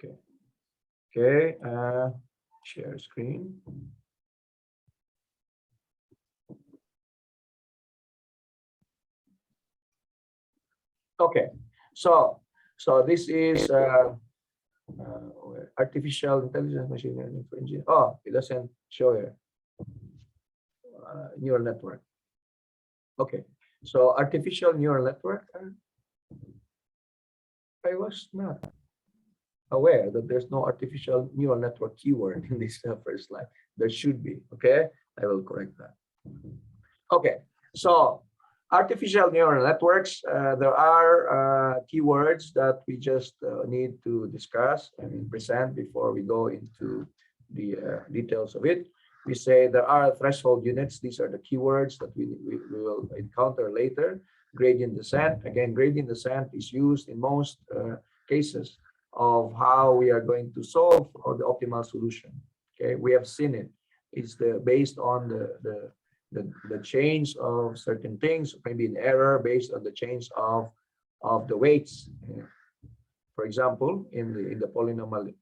Okay. Okay. Share screen. Okay. So this is artificial intelligence machine learning for engineering. Oh, it doesn't show here. Neural network. Okay. So artificial neural network. I was not aware that there's no artificial neural network keyword in this first slide. There should be. Okay. I will correct that. Okay. So artificial neural networks, there are keywords that we just need to discuss and present before we go into the details of it. We say there are threshold units. These are the keywords that we will encounter later. Gradient descent. Again, gradient descent is used in most cases of how we are going to solve for the optimal solution. Okay, we have seen it. It's based on the change of certain things, maybe an error based on the change of the weights. For example, in the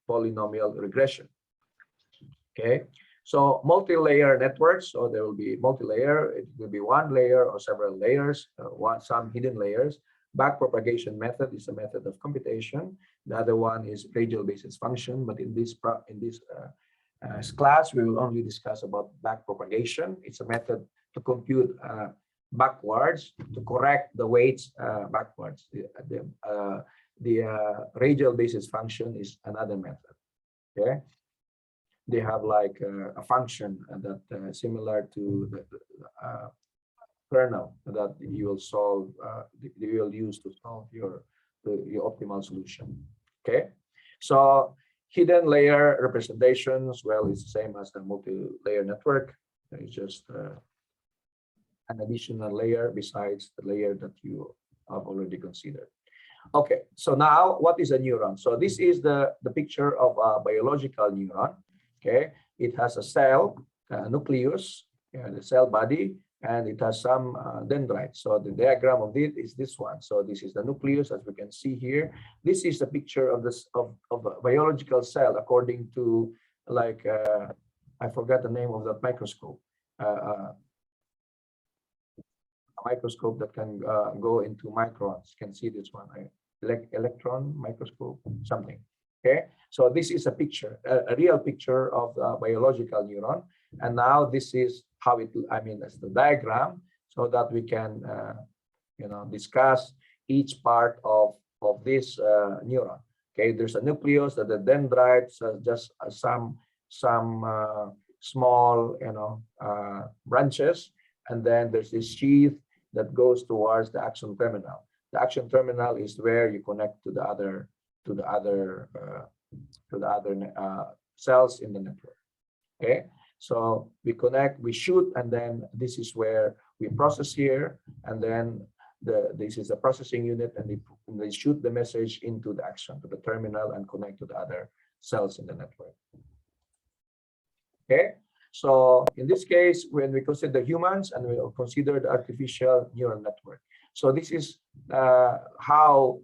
polynomial regression. Okay, so multi-layer networks. So there will be multi-layer. It will be one layer or several layers. Some hidden layers. Backpropagation method is a method of computation. The other one is radial basis function. But in this class, we will only discuss about backpropagation. It's a method to compute backwards, to correct the weights backwards. The radial basis function is another method. Okay, they have like a function that similar to the kernel that you will solve, you will use to solve your optimal solution. Okay, so hidden layer representations, well, it's the same as the multi-layer network. It's just an additional layer besides the layer that you have already considered. Okay, so now what is a neuron? So this is the picture of a biological neuron. Okay, it has a cell, nucleus, the cell body, and it has some dendrites. So the diagram of it is this one. So this is the nucleus, as we can see here. This is a picture of this of a biological cell according to, like, I forgot the name of that microscope. A microscope that can go into microns. You can see this one, electron microscope, something. Okay, so this is a picture, a real picture of a biological neuron. And now this is how it, that's the diagram, so that we can, discuss each part of this neuron. Okay, there's a nucleus, that the dendrites, just some small, branches, and then there's this sheath that goes towards the axon terminal. The axon terminal is where you connect to the other cells in the network. Okay, so we connect, we shoot, and then this is where we process here, and then this is the processing unit, and they shoot the message into the axon, to the terminal, and connect to the other cells in the network. Okay, so in this case, when we consider humans, and we will consider the artificial neural network. So this is how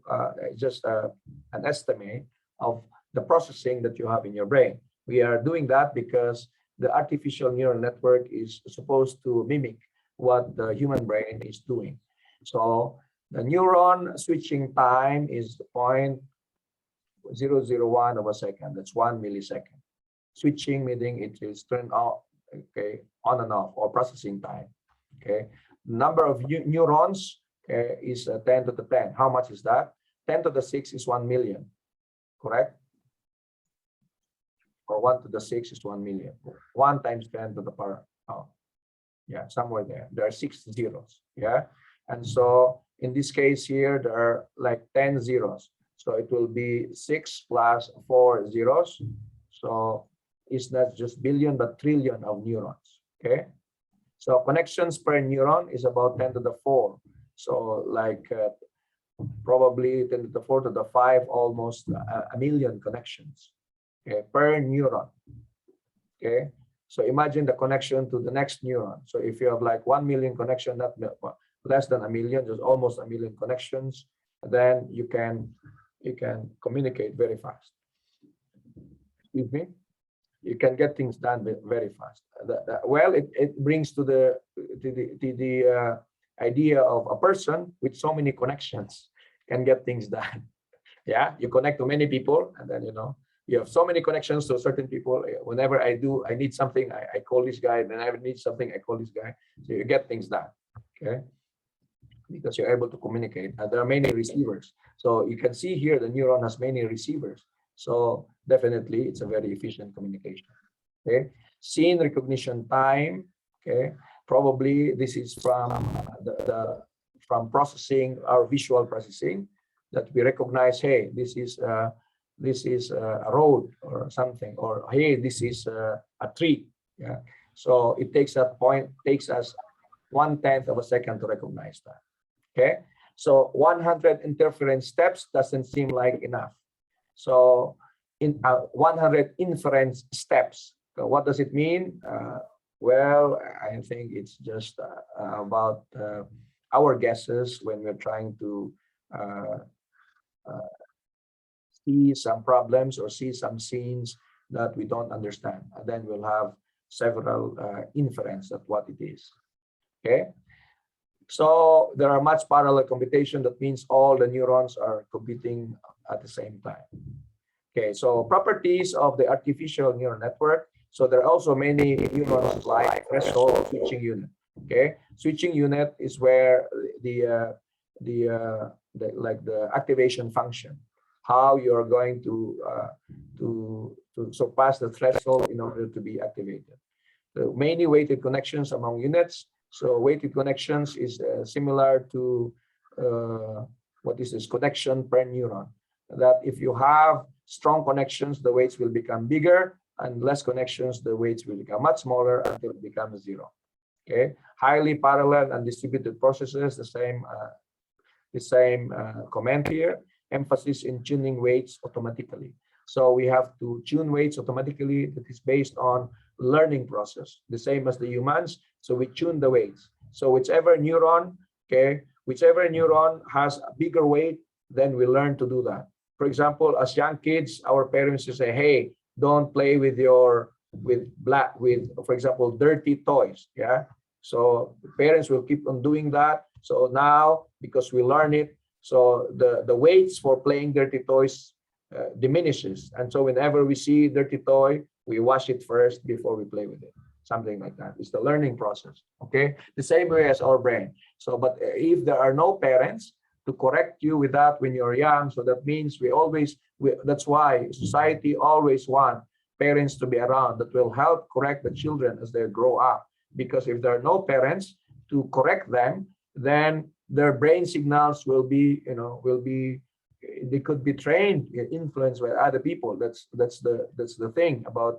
just an estimate of the processing that you have in your brain. We are doing that because the artificial neural network is supposed to mimic what the human brain is doing. So the neuron switching time is 0.001 of a second. That's 1 millisecond. Switching meaning it is turned off, okay, on and off, or processing time. Okay, number of neurons is 10 to the 10. How much is that? 10 to the 6 is 1 million, correct? Or 1 to the 6 is 1 million. 1 times 10 to the power, yeah, somewhere there. There are 6 zeros, yeah? And so in this case here, there are like 10 zeros. So it will be 6 plus 4 zeros. So it's not just billion, but trillion of neurons, okay? So connections per neuron is about 10 to the 4. So like probably 10 to the 4 to the 5, almost a million connections, okay, per neuron. Okay, so imagine the connection to the next neuron. So if you have like 1 million connection, not less than a million, just almost a million connections, then you can communicate very fast. excuse me, you can get things done very fast. Well, it brings to the idea of a person with so many connections can get things done. Yeah, you connect to many people, and then you have so many connections to certain people. Whenever I need something, I call this guy. Then I need something, I call this guy. So you get things done. Okay, because you're able to communicate. And there are many receivers. So you can see here the neuron has many receivers. So definitely it's a very efficient communication. Okay, scene recognition time. Okay, probably this is from from processing our visual processing, that we recognize, hey, this is a road or something, or hey, this is a tree. Yeah, so it takes us 1/10 of a second to recognize that. Okay, so 100 interference steps doesn't seem like enough. So in 100 inference steps, so what does it mean? Well, I think it's just about our guesses when we're trying to see some problems or see some scenes that we don't understand, and then we'll have several inference of what it is. Okay, so there are much parallel computation. That means all the neurons are computing at the same time. Okay, so properties of the artificial neural network. So there are also many neurons like threshold switching unit. Okay, switching unit is where the activation function, how you're going to surpass the threshold in order to be activated. The many weighted connections among units. So weighted connections is similar to what is this connection per neuron. That if you have strong connections, the weights will become bigger, and less connections, the weights will become much smaller until it becomes zero. Okay, highly parallel and distributed processes, the same comment here. Emphasis in tuning weights automatically. So we have to tune weights automatically. That is based on learning process, the same as the humans. So we tune the weights. So whichever neuron has a bigger weight, then we learn to do that. For example, as young kids, our parents will say, hey, don't play with for example, dirty toys. Yeah. So parents will keep on doing that. So now, because we learn it, so the weights for playing dirty toys diminishes. And so whenever we see dirty toy, we wash it first before we play with it. Something like that. It's the learning process. Okay. The same way as our brain. So, but if there are no parents to correct you with that when you're young, so that means that's why society always wants parents to be around that will help correct the children as they grow up. Because if there are no parents to correct them, then their brain signals they could be trained, influenced by other people. That's the thing about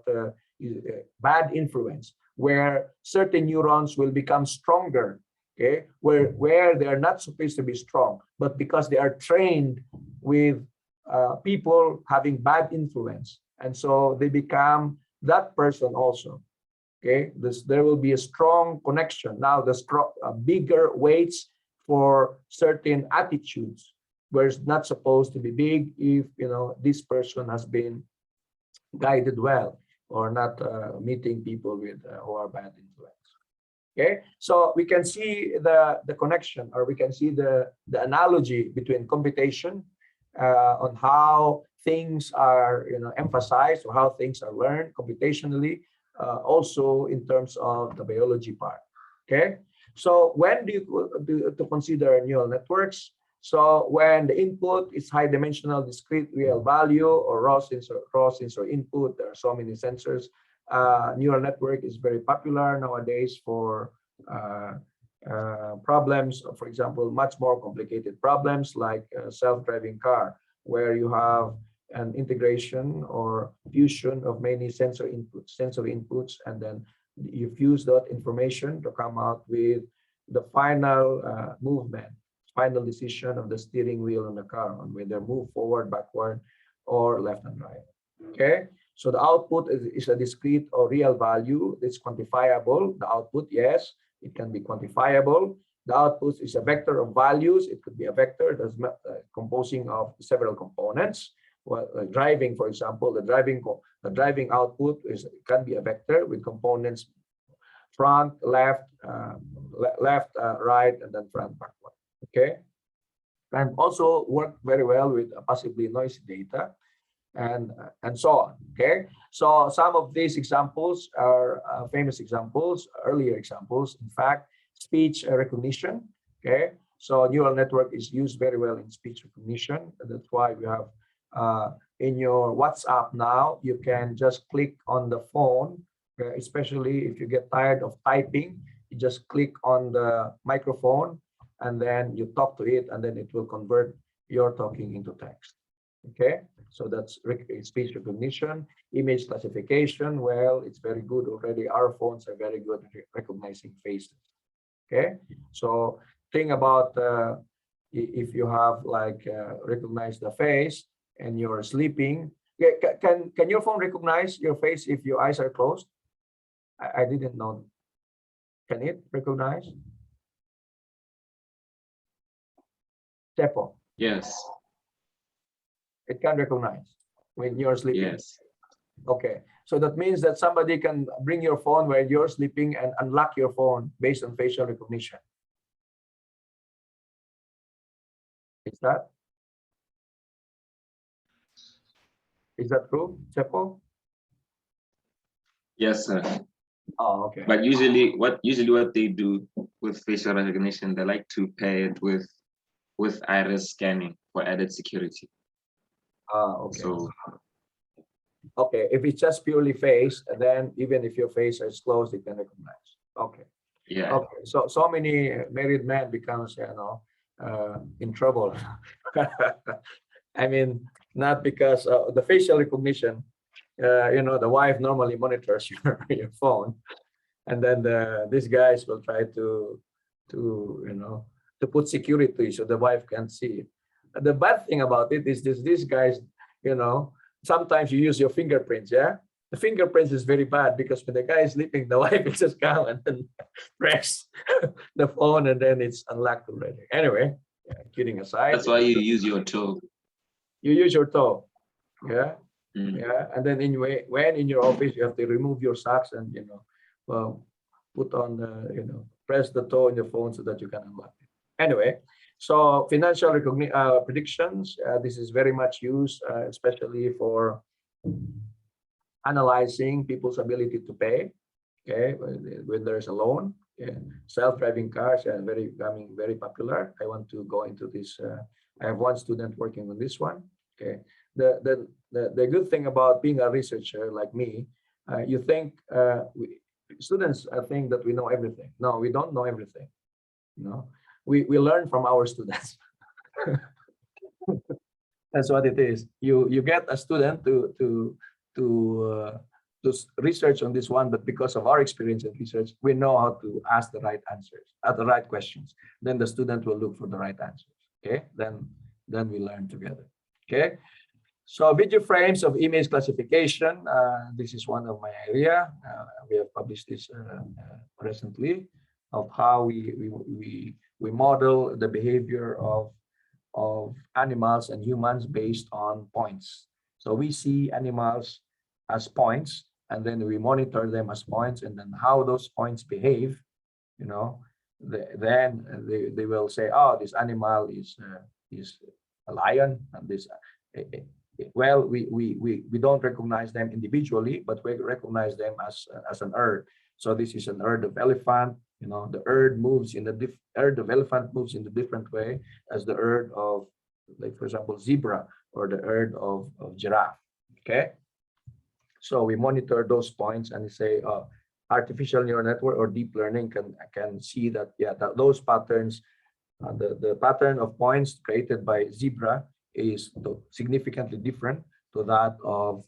bad influence, where certain neurons will become stronger. Okay, where they are not supposed to be strong, but because they are trained with people having bad influence, and so they become that person also. Okay, there will be a strong connection. Now the bigger weights for certain attitudes, where it's not supposed to be big if this person has been guided well or not meeting people with who are bad influence. Okay, so we can see the connection, or we can see the analogy between computation on how things are emphasized, or how things are learned computationally, also in terms of the biology part. Okay, so when do you consider neural networks? So when the input is high dimensional discrete real value, or raw sensor input, there are so many sensors. Neural network is very popular nowadays for problems, for example, much more complicated problems like self-driving car, where you have an integration or fusion of many sensory inputs, and then you fuse that information to come out with the final movement, final decision of the steering wheel on the car on whether move forward, backward, or left and right. Okay, so the output is a discrete or real value. It's quantifiable. The output, yes, it can be quantifiable. The output is a vector of values. It could be a vector that's composing of several components, driving, for example, the driving output can be a vector with components front, left, right, and then front, backward. Okay, and also work very well with possibly noisy data, and so on. Okay, so some of these examples are famous examples, earlier examples. In fact, speech recognition. Okay, so neural network is used very well in speech recognition. That's why we have in your WhatsApp now, you can just click on the phone, especially if you get tired of typing, you just click on the microphone and then you talk to it, and then it will convert your talking into text. Okay, so that's speech recognition. Image classification, well, it's very good already. Our phones are very good at recognizing faces. Okay, so think about if you have like recognize the face and you're sleeping. Yeah, can your phone recognize your face if your eyes are closed? I didn't know. Can it recognize? Tepo. Yes. It can recognize when you're sleeping. Yes. Okay, so that means that somebody can bring your phone while you're sleeping and unlock your phone based on facial recognition. Is that true, Sepo? Yes, sir. Oh, okay. But usually what they do with facial recognition, they like to pair it with iris scanning for added security. Okay. So okay, if it's just purely face, then even if your face is closed, it can recognize. Okay. yeah. Okay. So many married men becomes, you know, in trouble. I mean, not because the facial recognition. You know, the wife normally monitors your phone, and then these guys will try to you know, to put security so the wife can't see it. The bad thing about it is these guys, you know, sometimes you use your fingerprints. Yeah, the fingerprints is very bad because when the guy is sleeping, the wife will just come and then press the phone, and then it's unlocked already. Anyway, yeah, kidding aside. That's why you use your toe. You use your toe. Yeah. Mm. Yeah, and then when in your office you have to remove your socks and, you know, well, put on the, you know, press the toe on your phone so that you can unlock it. Anyway, so financial predictions, this is very much used, especially for analyzing people's ability to pay. Okay, when there's a loan. Yeah. Self-driving cars are becoming very popular. I want to go into this. I have one student working on this one. Okay. The good thing about being a researcher like me, you think students think that we know everything. No, we don't know everything. No, we learn from our students. That's what it is. You get a student to research on this one, but because of our experience in research, we know how to ask the right answers, the right questions. Then the student will look for the right answers. Okay, then we learn together. Okay. So video frames of image classification. This is one of my area. We have published this recently of how we model the behavior of animals and humans based on points. So we see animals as points, and then we monitor them as points, and then how those points behave. You know, then they will say, oh, this animal is a lion, and this. Well, we don't recognize them individually, but we recognize them as an herd. So this is an herd of elephant. You know, the herd moves in the herd of elephant moves in a different way as the herd of, like, for example, zebra, or the herd of giraffe. Okay, so we monitor those points and say, artificial neural network or deep learning can see that, yeah, those patterns, the pattern of points created by zebra is significantly different to that of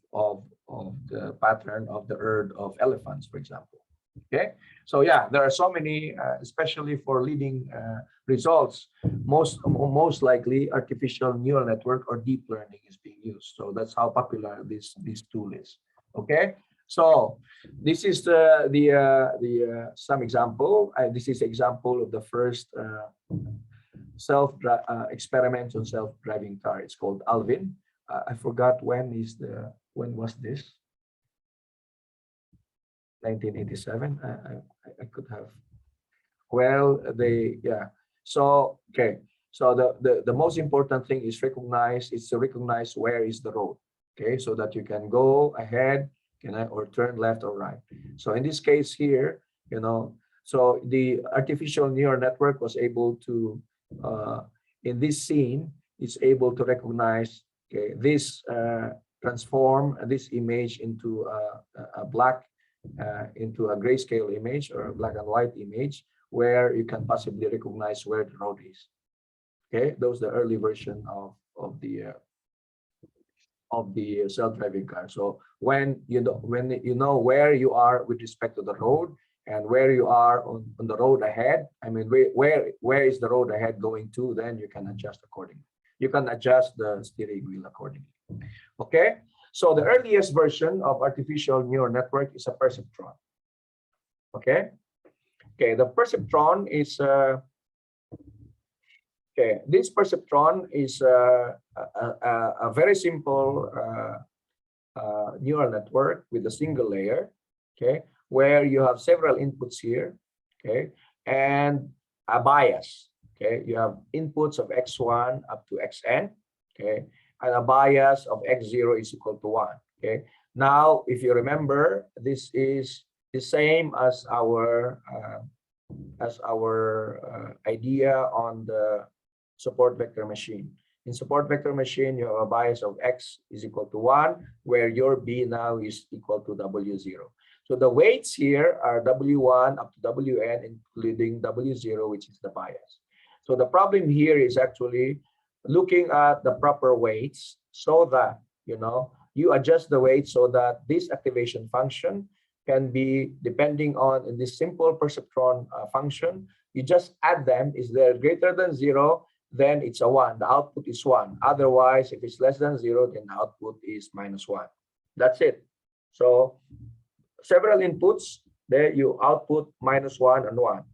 the pattern of the herd of elephants, for example. Okay, so yeah, there are so many, especially for leading results. Most likely, artificial neural network or deep learning is being used. So that's how popular this tool is. Okay, so this is some example. This is example of the first experiment on self-driving car. It's called ALVINN. I forgot when was this? 1987. I could have. Well, So okay. So the most important thing is to recognize where is the road. Okay, so that you can go ahead, or turn left or right. So in this case here, so the artificial neural network was able to, in this scene, it's able to recognize, okay, this transform this image into a black, into a grayscale image or a black and white image, where you can possibly recognize where the road is. Okay, those are the early version of the self-driving car. So when you know where you are with respect to the road and where you are on the road ahead, I mean, where is the road ahead going to, then you can adjust accordingly. You can adjust the steering wheel accordingly. Okay, so the earliest version of artificial neural network is a perceptron. Okay, the perceptron is this perceptron is a very simple neural network with a single layer, okay, where you have several inputs here, okay, and a bias, okay. You have inputs of x1 up to xn, okay, and a bias of x0 is equal to 1, okay. Now, if you remember, this is the same as our idea on the support vector machine. In support vector machine, you have a bias of x is equal to 1, where your b now is equal to w0. So the weights here are w1 up to wn, including w0, which is the bias. So the problem here is actually looking at the proper weights, so that you adjust the weight so that this activation function can be, depending on in this simple perceptron function, you just add them. Is there greater than 0? Then it's a 1. The output is 1. Otherwise, if it's less than 0, then the output is -1. That's it. So several inputs, there you output -1 and 1.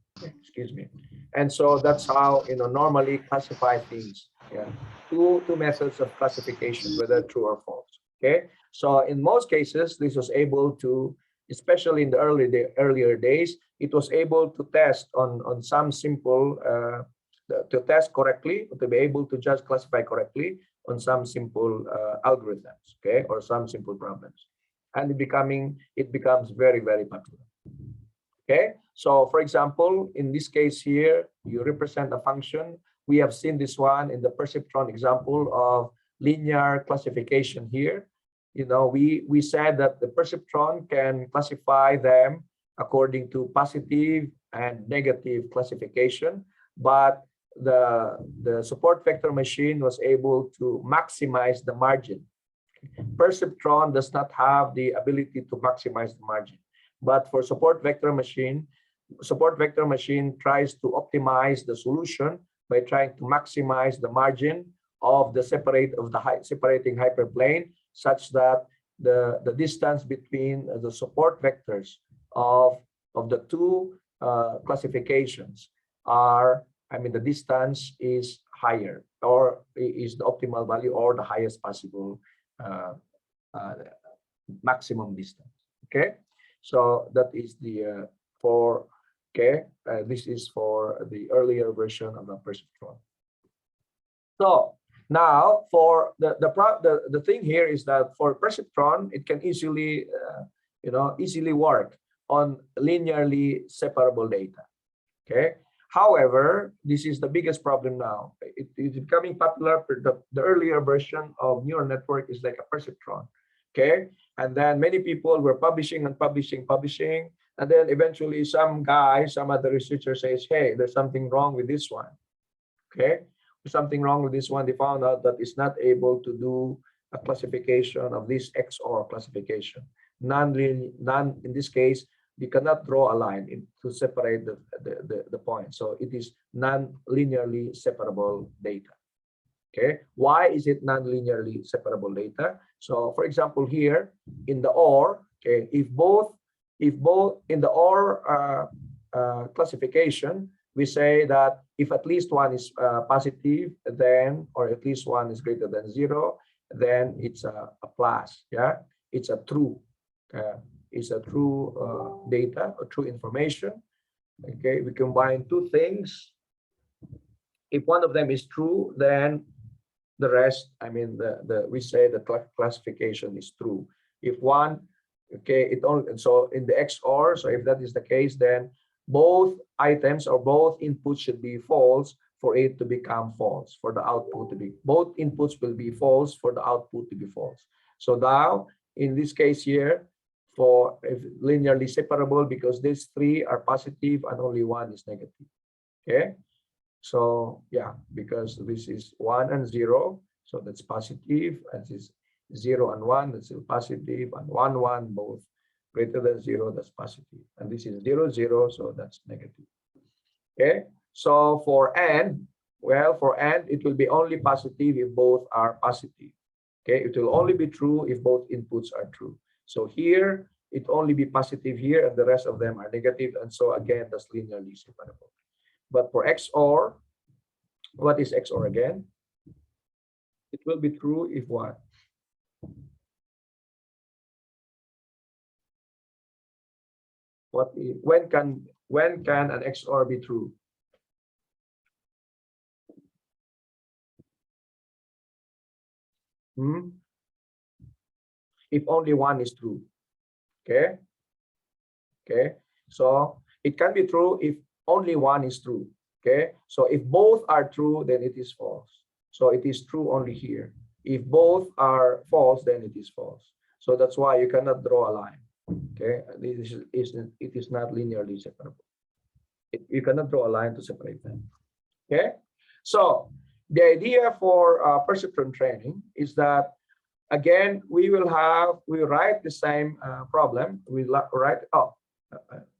Excuse me. And so that's how normally classify things. Yeah, two methods of classification, whether true or false. Okay. So in most cases, this was able to, especially in the earlier days, it was able to test on some simple to test correctly, to be able to just classify correctly on some simple algorithms, okay, or some simple problems, and it becomes very, very popular. Okay, so for example, in this case here, you represent a function. We have seen this one in the perceptron example of linear classification here. We said that the perceptron can classify them according to positive and negative classification, but the support vector machine was able to maximize the margin. Perceptron does not have the ability to maximize the margin, but for support vector machine tries to optimize the solution by trying to maximize the margin of the separating hyperplane, such that the distance between the support vectors of the two classifications are, the distance is higher, or is the optimal value, or the highest possible maximum distance. Okay, so that is the this is for the earlier version of the perceptron. So now for the thing here is that for perceptron, it can easily easily work on linearly separable data. Okay. However, this is the biggest problem now. It is becoming popular. The earlier version of neural network is like a perceptron. Okay. And then many people were publishing, and then eventually some other researcher says, hey, there's something wrong with this one. Okay. There's something wrong with this one. They found out that it's not able to do a classification of this XOR classification. In this case, you cannot draw a line to separate the point. So it is non-linearly separable data. Okay, why is it non-linearly separable data? So for example, here in the OR, okay, if both in the OR classification, we say that if at least one is positive, then, or at least one is greater than 0, then it's a plus. Yeah, it's a true. It's a true data or true information. Okay, we combine two things. If one of them is true, then the rest, I mean, we say the classification is true. If one, okay, it only, so in the XOR, so if that is the case, then both items or both inputs should be false for it to become false, for the output to be, both inputs will be false for the output to be false. So now, in this case here, for linearly separable, because these three are positive and only one is negative. Okay. So yeah, because this is 1 and 0, so that's positive, and this is 0 and 1, that's still positive, and 1, 1, both greater than 0, that's positive. And this is 0, 0, so that's negative. Okay, so for AND, well, for AND, it will be only positive if both are positive. Okay, it will only be true if both inputs are true. So here, it only be positive here, and the rest of them are negative, and so again, that's linearly separable. But for XOR, what is XOR again? It will be true if what? When can an XOR be true? If only one is true. Okay. Okay. So it can be true if only one is true. Okay. So if both are true, then it is false. So it is true only here. If both are false, then it is false. So that's why you cannot draw a line. Okay. It is not linearly separable. You cannot draw a line to separate them. Okay. So the idea for perceptron training is that, again, we write the same problem. We write,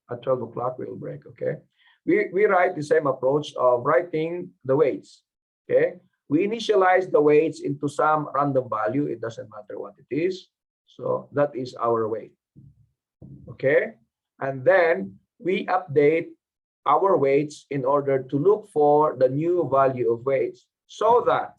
at 12 o'clock we'll break, okay? We write the same approach of writing the weights, okay? We initialize the weights into some random value. It doesn't matter what it is. So that is our weight, okay? And then we update our weights in order to look for the new value of weights so that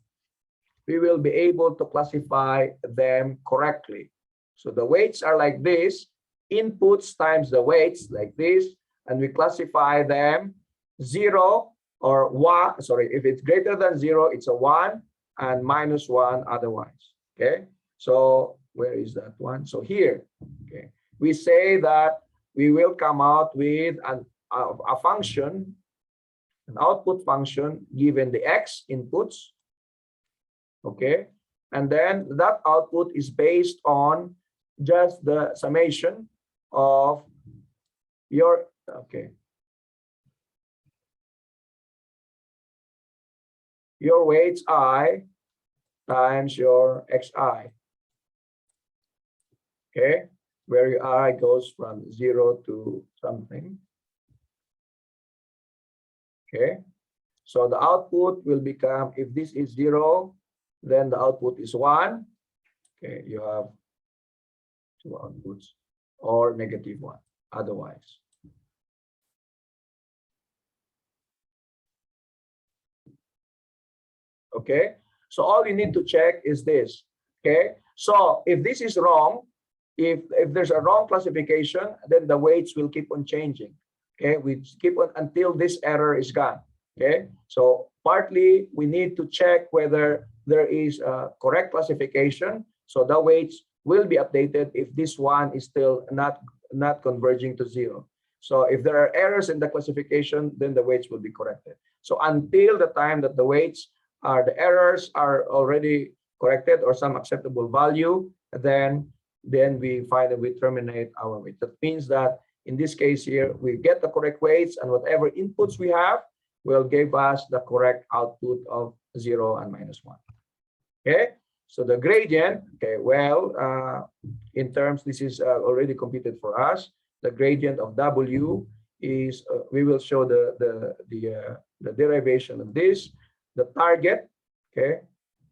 we will be able to classify them correctly. So the weights are like this, inputs times the weights like this, and we classify them 0 or 1. Sorry, if it's greater than 0, it's a 1, and minus 1 otherwise. Okay, so where is that one? So here, okay, we say that we will come out with a function, an output function given the X inputs. Okay, and then that output is based on just the summation of your, okay, your weights I times your XI. Okay, where your I goes from 0 to something. Okay, so the output will become, if this is 0, then the output is 1. Okay, you have two outputs, or negative 1 otherwise. Okay, so all you need to check is this. Okay, so if this is wrong, if there's a wrong classification, then the weights will keep on changing. Okay, we keep on until this error is gone. Okay, so partly we need to check whether there is a correct classification, so the weights will be updated if this one is still not converging to 0. So if there are errors in the classification, then the weights will be corrected. So until the time that the weights are, the errors are already corrected or some acceptable value, then we finally terminate our weight. That means that in this case here, we get the correct weights, and whatever inputs we have will give us the correct output of 0 and minus 1. Okay, so the gradient, okay, well, in terms, this is already computed for us. The gradient of W is, we will show the derivation of this. The target, okay,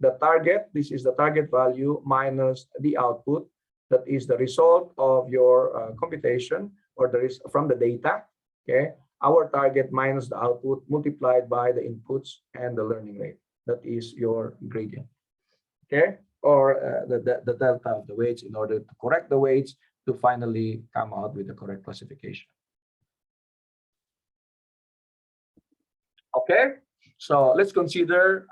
the target, this is the target value minus the output. That is the result of your computation, or there is from the data. Okay, our target minus the output multiplied by the inputs and the learning rate. That is your gradient. Okay, or the delta of the weights in order to correct the weights to finally come out with the correct classification. Okay, so let's consider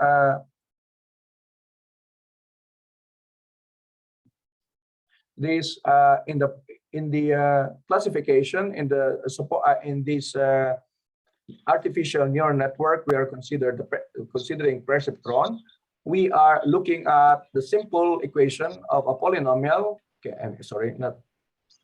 this in the classification in the support in this artificial neural network. We are considering perceptron. We are looking at the simple equation of a polynomial. Okay, sorry, not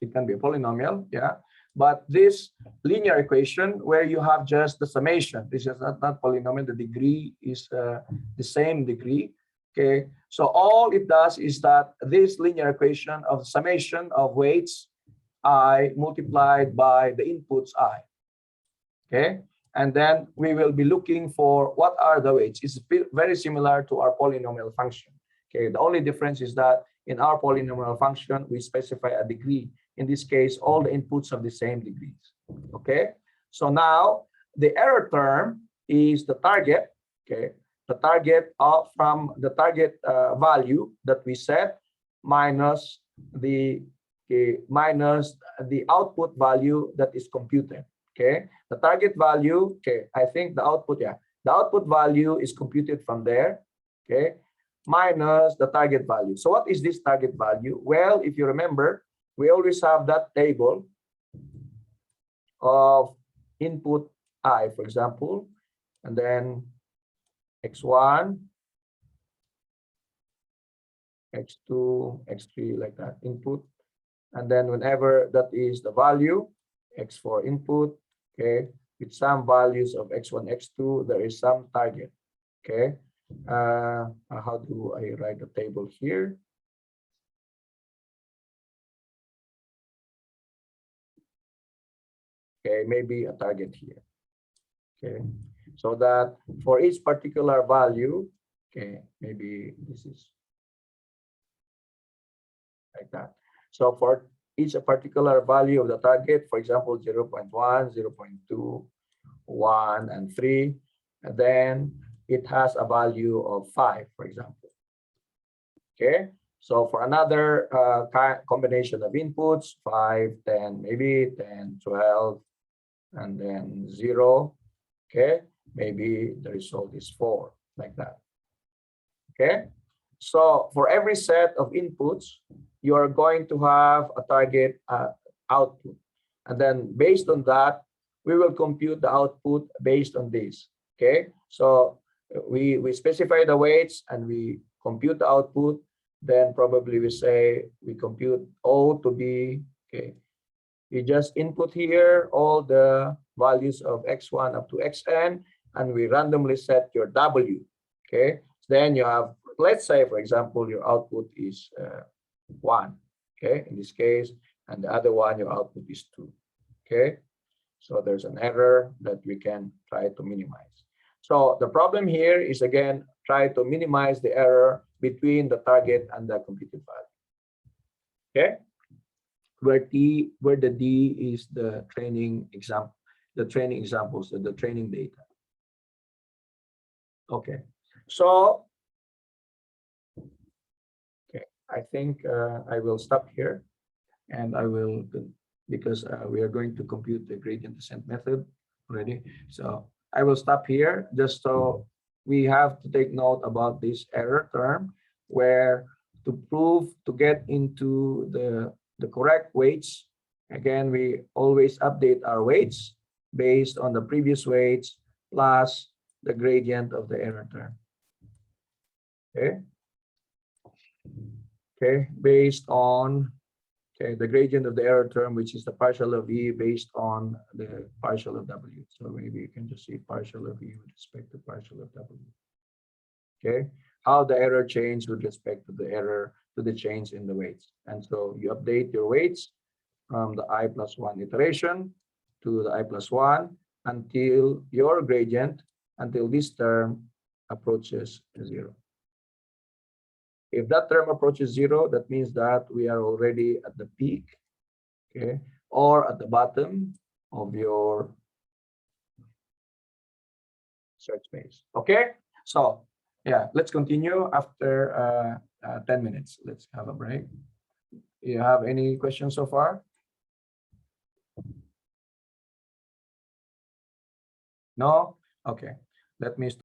it can be a polynomial, yeah. But this linear equation where you have just the summation. This is not polynomial. The degree is the same degree. Okay, so all it does is that this linear equation of summation of weights I multiplied by the inputs I. Okay, and then we will be looking for what are the weights. It's very similar to our polynomial function. Okay, the only difference is that in our polynomial function we specify a degree. In this case, all the inputs have the same degrees. Okay, so now the error term is the target. Okay, the target from the target value that we set minus the output value that is computed. Okay, the target value. Okay, I think the output. Yeah, the output value is computed from there. Okay, minus the target value. So what is this target value? Well, if you remember, we always have that table of input I, for example, and then x1, x2, x3, like that, input. And then whenever that is the value, x4 input, okay, with some values of x1, x2, there is some target, okay. How do I write the table here? Okay, maybe a target here. Okay, so that for each particular value, okay, maybe this is like that. So for each particular value of the target, for example, 0.1, 0.2, 1, and 3, and then it has a value of 5, for example. Okay, so for another combination of inputs, 5, 10, maybe 10, 12, and then 0. Okay, maybe the result is 4, like that. Okay, so for every set of inputs, you are going to have a target output, and then based on that, we will compute the output based on this. Okay, so we specify the weights and we compute the output. Then probably we say we compute O to be, okay, you just input here all the values of x1 up to xn, and we randomly set your W. Okay, then you have, let's say, for example, your output is 1. Okay, in this case, and the other one, your output is 2. Okay, so there's an error that we can try to minimize. So the problem here is, again, try to minimize the error between the target and the computed value. Okay, where the D is the training example, the training examples, the training data. Okay, so okay, I think I will stop here, and I will, because we are going to compute the gradient descent method already. So I will stop here, just so we have to take note about this error term, where to get into the correct weights, again, we always update our weights based on the previous weights plus the gradient of the error term. Okay. Okay, based on, okay, the gradient of the error term, which is the partial of E based on the partial of W. So maybe you can just see partial of E with respect to partial of W. Okay, how the error changed with respect to the error, to the change in the weights. And so you update your weights from the I+1 iteration to the I+1 until your gradient, until this term approaches 0. If that term approaches 0, that means that we are already at the peak, okay, or at the bottom of your search space. Okay, so yeah, let's continue after 10 minutes. Let's have a break. You have any questions so far? No? Okay. Let me